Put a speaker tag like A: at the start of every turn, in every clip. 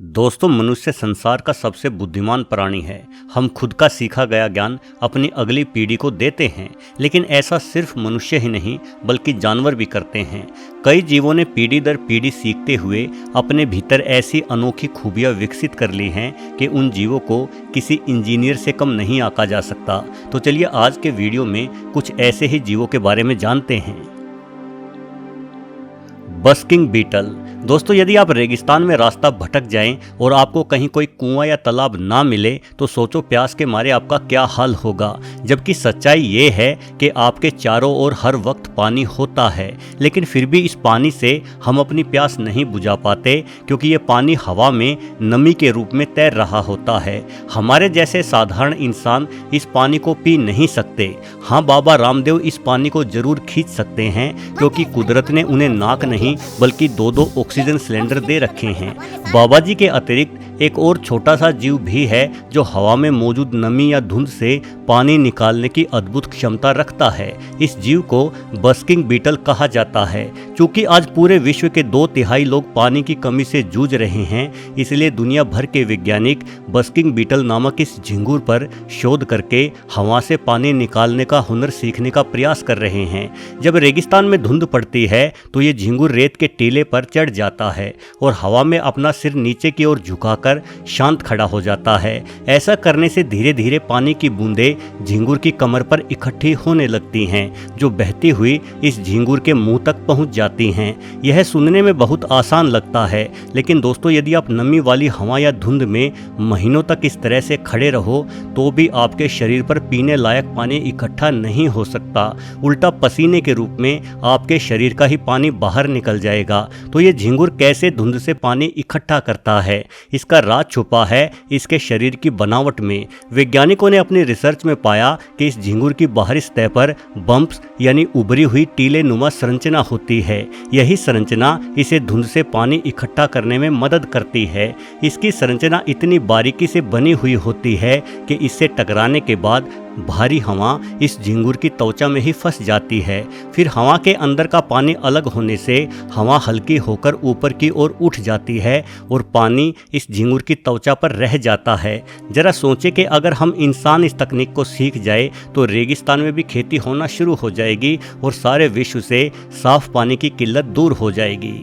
A: दोस्तों, मनुष्य संसार का सबसे बुद्धिमान प्राणी है। हम खुद का सीखा गया ज्ञान अपनी अगली पीढ़ी को देते हैं, लेकिन ऐसा सिर्फ मनुष्य ही नहीं बल्कि जानवर भी करते हैं। कई जीवों ने पीढ़ी दर पीढ़ी सीखते हुए अपने भीतर ऐसी अनोखी खूबियां विकसित कर ली हैं कि उन जीवों को किसी इंजीनियर से कम नहीं आंका जा सकता। तो चलिए आज के वीडियो में कुछ ऐसे ही जीवों के बारे में जानते हैं। Busking beetle. दोस्तों, यदि आप रेगिस्तान में रास्ता भटक जाएं और आपको कहीं कोई कुआं या तालाब ना मिले तो सोचो प्यास के मारे आपका क्या हाल होगा। जबकि सच्चाई ये है कि आपके चारों ओर हर वक्त पानी होता है, लेकिन फिर भी इस पानी से हम अपनी प्यास नहीं बुझा पाते, क्योंकि ये पानी हवा में नमी के रूप में तैर रहा होता है। हमारे जैसे साधारण इंसान इस पानी को पी नहीं सकते। हाँ, बाबा रामदेव इस पानी को जरूर खींच सकते हैं, क्योंकि कुदरत ने उन्हें नाक नहीं बल्कि दो ऑक्सीजन सिलेंडर दे रखे हैं। बाबा जी के अतिरिक्त एक और छोटा सा जीव भी है जो हवा में मौजूद नमी या धुंध से पानी निकालने की अद्भुत क्षमता रखता है। इस जीव को बस्किंग बीटल कहा जाता है। चूंकि आज पूरे विश्व के 2/3 लोग पानी की कमी से जूझ रहे हैं, इसलिए दुनिया भर के वैज्ञानिक बस्किंग बीटल नामक इस झिंगुर पर शोध करके हवा से पानी निकालने का हुनर सीखने का प्रयास कर रहे हैं। जब रेगिस्तान में धुंध पड़ती है तो ये झिंगुर रेत के टीले पर चढ़ जाता है और हवा में अपना सिर नीचे की ओर झुकाकर शांत खड़ा हो जाता है। ऐसा करने से धीरे धीरे पानी की बूंदें झिंगुर की कमर पर इकट्ठी होने लगती हैं, जो बहती हुई इस झिंगुर के मुंह तक पहुंच जाती हैं। यह सुनने में बहुत आसान लगता है, लेकिन दोस्तों, यदि आप नमी वाली हवा या धुंध में महीनों तक इस तरह से खड़े रहो तो भी आपके शरीर पर पीने लायक पानी इकट्ठा नहीं हो सकता। उल्टा पसीने के रूप में आपके शरीर का ही पानी बाहर निकल जाएगा। तो ये झिंगुर कैसे धुंध से पानी इकट्ठा करता है, इसका राज छुपा है इसके शरीर की बनावट में। वैज्ञानिकों ने अपनी रिसर्च में पाया कि इस झिंगुर की बाहरी सतह पर बम्प्स यानी उभरी हुई टीले नुमा संरचना होती है। यही संरचना इसे धुंध से पानी इकट्ठा करने में मदद करती है। इसकी संरचना इतनी बारीकी से बनी हुई होती है कि इससे टकराने के बाद भारी हवा इस झिंगुर की त्वचा में ही फंस जाती है। फिर हवा के अंदर का पानी अलग होने से हवा हल्की होकर ऊपर की ओर उठ जाती है और पानी इस झिंगुर की त्वचा पर रह जाता है। जरा सोचें कि अगर हम इंसान इस तकनीक को सीख जाए तो रेगिस्तान में भी खेती होना शुरू हो जाएगी और सारे विश्व से साफ पानी की किल्लत दूर हो जाएगी।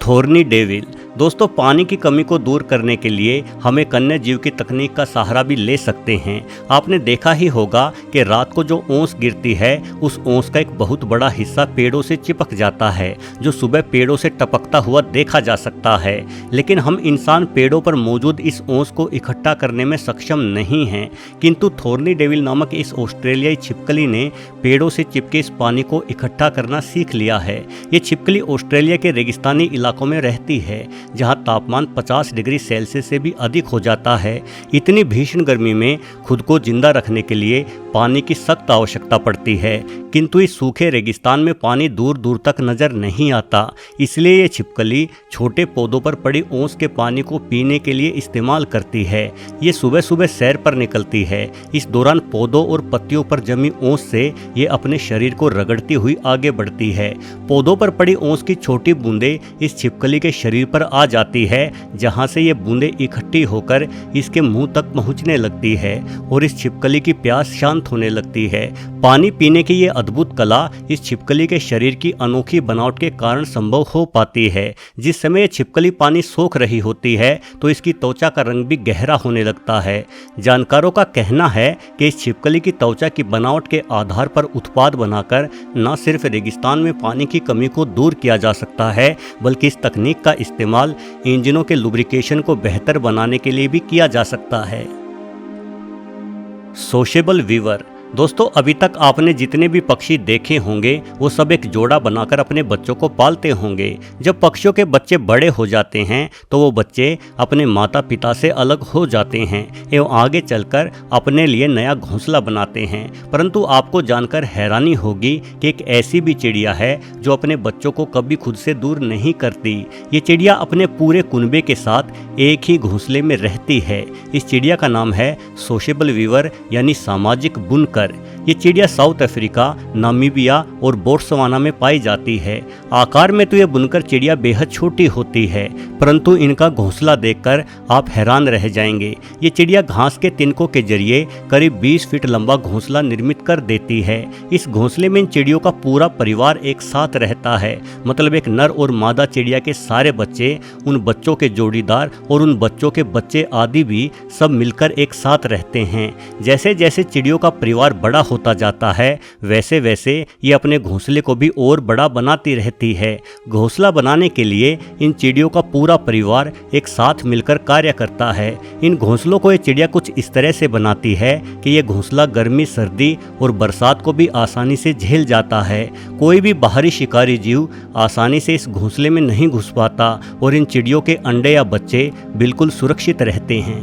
A: थोर्नी डेविल। दोस्तों, पानी की कमी को दूर करने के लिए हमें कन्या जीव की तकनीक का सहारा भी ले सकते हैं। आपने देखा ही होगा कि रात को जो ओस गिरती है उस ओस का एक बहुत बड़ा हिस्सा पेड़ों से चिपक जाता है, जो सुबह पेड़ों से टपकता हुआ देखा जा सकता है। लेकिन हम इंसान पेड़ों पर मौजूद इस ओस को इकट्ठा करने में सक्षम नहीं हैं, किंतु थोर्नी डेविल नामक इस ऑस्ट्रेलियाई छिपकली ने पेड़ों से चिपके इस पानी को इकट्ठा करना सीख लिया है। ये छिपकली ऑस्ट्रेलिया के रेगिस्तानी इलाकों में रहती है, जहां तापमान 50 डिग्री सेल्सियस से भी अधिक हो जाता है। इतनी भीषण गर्मी में खुद को जिंदा रखने के लिए पानी की सख्त आवश्यकता पड़ती है, किंतु इस सूखे रेगिस्तान में पानी दूर दूर तक नजर नहीं आता। इसलिए ये छिपकली छोटे पौधों पर पड़ी ओस के पानी को पीने के लिए इस्तेमाल करती है। ये सुबह सुबह सैर पर निकलती है। इस दौरान पौधों और पत्तियों पर जमी ओस से ये अपने शरीर को रगड़ती हुई आगे बढ़ती है। पौधों पर पड़ी ओस की छोटी बूंदें इस छिपकली के शरीर पर आ जाती है, जहां से ये बूंदें इकट्ठी होकर इसके मुंह तक पहुंचने लगती है और इस छिपकली की प्यास शांत होने लगती है। पानी पीने की ये अद्भुत कला इस छिपकली के शरीर की अनोखी बनावट के कारण संभव हो पाती है। जिस समय ये छिपकली पानी सोख रही होती है तो इसकी त्वचा का रंग भी गहरा होने लगता है। जानकारों का कहना है कि इस छिपकली की त्वचा की बनावट के आधार पर उत्पाद बनाकर न सिर्फ रेगिस्तान में पानी की कमी को दूर किया जा सकता है, बल्कि इस तकनीक का इस्तेमाल इंजनों के लुब्रिकेशन को बेहतर बनाने के लिए भी किया जा सकता है। Sociable weaver. दोस्तों, अभी तक आपने जितने भी पक्षी देखे होंगे वो सब एक जोड़ा बनाकर अपने बच्चों को पालते होंगे। जब पक्षियों के बच्चे बड़े हो जाते हैं तो वो बच्चे अपने माता पिता से अलग हो जाते हैं एवं आगे चलकर अपने लिए नया घोंसला बनाते हैं। परंतु आपको जानकर हैरानी होगी कि एक ऐसी भी चिड़िया है जो अपने बच्चों को कभी खुद से दूर नहीं करती। ये चिड़िया अपने पूरे कुनबे के साथ एक ही घोंसले में रहती है। इस चिड़िया का नाम है सोशेबल वीवर यानी सामाजिक बुनकर। कबूतर। ये चिड़िया साउथ अफ्रीका, नामीबिया और बोट्सवाना में पाई जाती है। आकार में तो ये बुनकर चिड़िया बेहद छोटी होती है, परंतु इनका घोंसला देखकर आप हैरान रह जाएंगे। ये चिड़िया घास के तिनकों के जरिए करीब 20 फीट लंबा घोंसला निर्मित कर देती है। इस घोंसले में इन चिड़ियों का पूरा परिवार एक साथ रहता है, मतलब एक नर और मादा चिड़िया के सारे बच्चे, उन बच्चों के जोड़ीदार और उन बच्चों के बच्चे आदि भी सब मिलकर एक साथ रहते हैं। जैसे जैसे चिड़ियों का परिवार बड़ा होता जाता है, वैसे वैसे ये अपने घोंसले को भी और बड़ा बनाती रहती है। घोंसला बनाने के लिए इन चिड़ियों का पूरा परिवार एक साथ मिलकर कार्य करता है। इन घोंसलों को ये चिड़िया कुछ इस तरह से बनाती है कि ये घोंसला गर्मी, सर्दी और बरसात को भी आसानी से झेल जाता है। कोई भी बाहरी शिकारी जीव आसानी से इस घोंसले में नहीं घुस पाता और इन चिड़ियों के अंडे या बच्चे बिल्कुल सुरक्षित रहते हैं।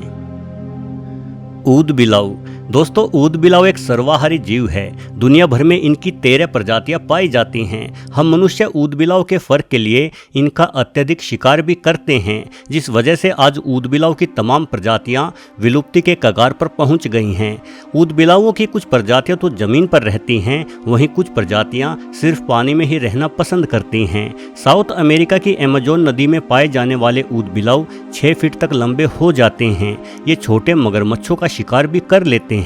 A: ऊद बिलाव। दोस्तों, ऊद बिलाव एक सर्वाहारी जीव है। दुनिया भर में इनकी 13 प्रजातियां पाई जाती हैं। हम मनुष्य ऊद बिलाव के फर के लिए इनका अत्यधिक शिकार भी करते हैं, जिस वजह से आज ऊद बिलाव की तमाम प्रजातियां विलुप्ति के कगार पर पहुंच गई हैं। ऊद बिलावों की कुछ प्रजातियां तो जमीन पर रहती हैं, वहीं कुछ प्रजातियां सिर्फ पानी में ही रहना पसंद करती हैं। साउथ अमेरिका की अमेजोन नदी में पाए जाने वाले ऊद बिलाव 6 फीट तक लंबे हो जाते हैं। ये छोटे मगरमच्छों का शिकार भी कर लेते हैं।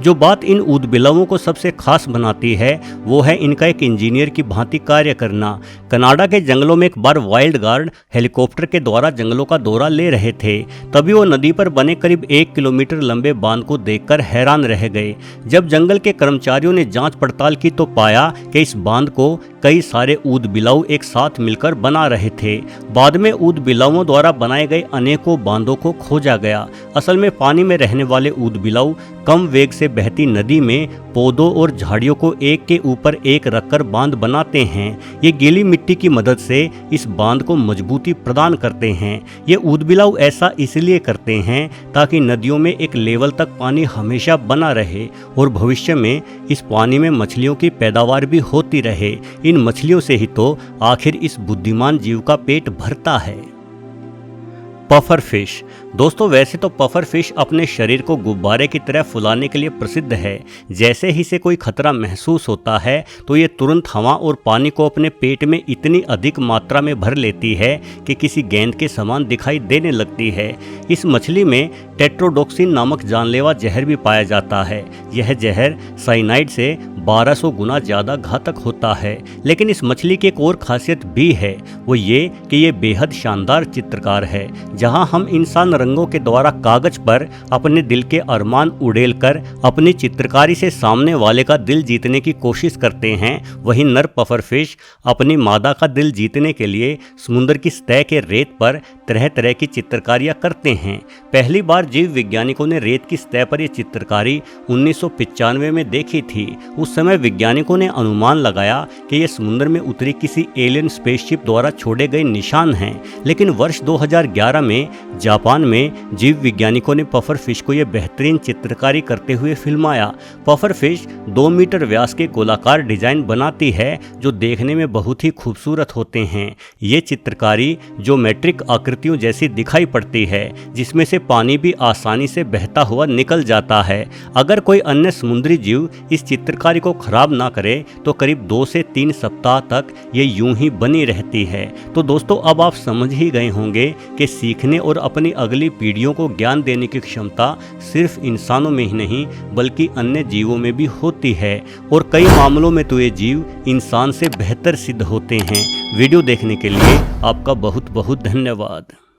A: जो बात इन ऊद बिलावों को सबसे खास बनाती है वो है इनका एक इंजीनियर की भांति कार्य करना। कनाडा के जंगलों में एक बार वाइल्ड गार्ड हेलीकॉप्टर के द्वारा जंगलों का दौरा ले रहे थे। तभी वो नदी पर बने करीब 1 किलोमीटर लंबे बांध को देखकर हैरान रह गए। जब जंगल के कर्मचारियों ने जांच पड़ताल की तो पाया कि इस बांध को कई सारे ऊद बिलाव एक साथ मिलकर बना रहे थे। बाद में ऊद बिलावों द्वारा बनाए गए अनेकों बांधों को खोजा गया। असल में पानी में रहने वाले ऊद बिलाव कम वेग से बहती नदी में पौधों और झाड़ियों को एक के ऊपर एक रखकर बांध बनाते हैं। ये गीली मिट्टी की मदद से इस बांध को मजबूती प्रदान करते हैं। ये ऊद बिलाव ऐसा इसलिए करते हैं ताकि नदियों में एक लेवल तक पानी हमेशा बना रहे और भविष्य में इस पानी में मछलियों की पैदावार भी होती रहे। इन मछलियों से ही तो आखिर इस बुद्धिमान जीव का पेट भरता है। Puffer fish. दोस्तों, वैसे तो पफर फिश अपने शरीर को गुब्बारे की तरह फुलाने के लिए प्रसिद्ध है। जैसे ही से कोई खतरा महसूस होता है तो ये तुरंत हवा और पानी को अपने पेट में इतनी अधिक मात्रा में भर लेती है कि किसी गेंद के समान दिखाई देने लगती है। इस मछली में टेट्रोडोक्सिन नामक जानलेवा जहर भी पाया जाता है। यह जहर साइनाइड से 1200 गुना ज़्यादा घातक होता है। लेकिन इस मछली की एक और खासियत भी है, वो ये कि ये बेहद शानदार चित्रकार है। जहां हम इंसान रंगों के द्वारा कागज पर अपने दिल के अरमान उड़ेलकर अपनी चित्रकारी से सामने वाले का दिल जीतने की कोशिश करते हैं, वहीं नर पफर फिश अपनी मादा का दिल जीतने के लिए समुद्र की सतह के रेत पर तरह तरह की चित्रकारियां करते हैं। पहली बार जीव वैज्ञानिकों ने रेत की सतह पर यह चित्रकारी 1995 में देखी थी। उस समय वैज्ञानिकों ने अनुमान लगाया कि यह समुद्र में उतरी किसी एलियन स्पेसशिप द्वारा छोड़े गए निशान हैं। लेकिन वर्ष 2011 में जापान में जीव वैज्ञानिकों ने पफर फिश को यह बेहतरीन चित्रकारी करते हुए फिल्माया। पफर फिश 2 मीटर व्यास के गोलाकार डिजाइन बनाती है जो देखने में बहुत ही खूबसूरत होते हैं। ये चित्रकारी ज्योमेट्रिक आकृतियों जैसी दिखाई पड़ती है, जिसमें से पानी भी आसानी से बहता हुआ निकल जाता है। अगर कोई अन्य समुद्री जीव इस चित्रकारी को खराब ना करे तो करीब 2 से 3 सप्ताह तक ये यूं ही बनी रहती है। तो दोस्तों, अब आप समझ ही गए होंगे कि सीखने और अपनी अगली पीढ़ियों को ज्ञान देने की क्षमता सिर्फ इंसानों में ही नहीं बल्कि अन्य जीवों में भी होती है, और कई मामलों में तो ये जीव इंसान से बेहतर सिद्ध होते हैं। वीडियो देखने के लिए आपका बहुत बहुत धन्यवाद।